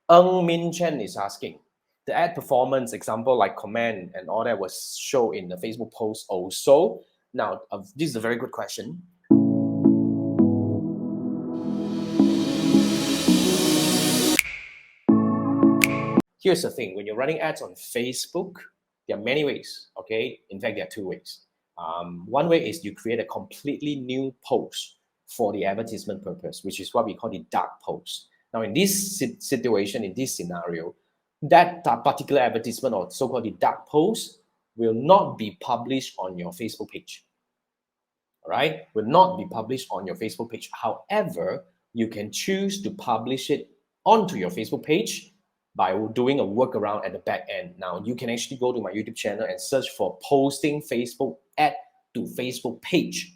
Min Chen is asking, the ad performance example like comment and all that was shown in the Facebook post also. Now, this is a very good question. Here's the thing, when you're running ads on Facebook, there are many ways, okay? In fact, there are two ways. One way is you create a completely new post for the advertisement purpose, which is what we call the dark post. Now, in this situation, in this scenario, that particular advertisement or so-called the dark post will not be published on your Facebook page. All right, will not be published on your Facebook page. However, you can choose to publish it onto your Facebook page by doing a workaround at the back end. Now, you can actually go to my YouTube channel and search for posting Facebook ad to Facebook page.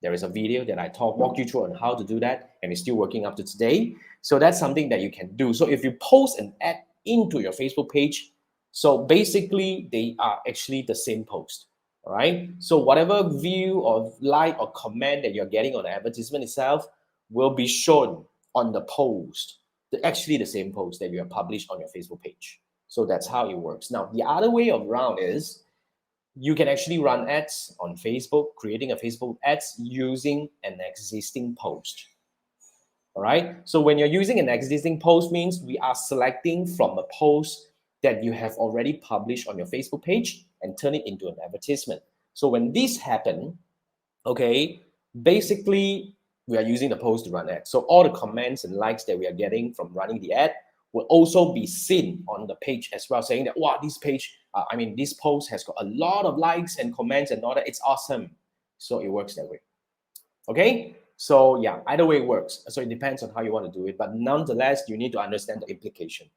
There is a video that I walk you through on how to do that, and it's still working up to today. So that's something that you can do. So if you post an ad into your Facebook page, so basically they are actually the same post. All right. So whatever view or like or comment that you're getting on the advertisement itself will be shown on the post. Actually the same post that you have published on your Facebook page. So that's how it works. Now, the other way around is you can actually run ads on Facebook, creating a Facebook ads using an existing post. All right. So when you're using an existing post means we are selecting from a post that you have already published on your Facebook page and turn it into an advertisement. So when this happens, okay, basically we are using the post to run ads. So all the comments and likes that we are getting from running the ad will also be seen on the page as well, saying that, wow, this page, this post has got a lot of likes and comments and all that. It's awesome. So it works that way. Okay. So yeah, either way it works. So it depends on how you want to do it. But nonetheless, you need to understand the implication.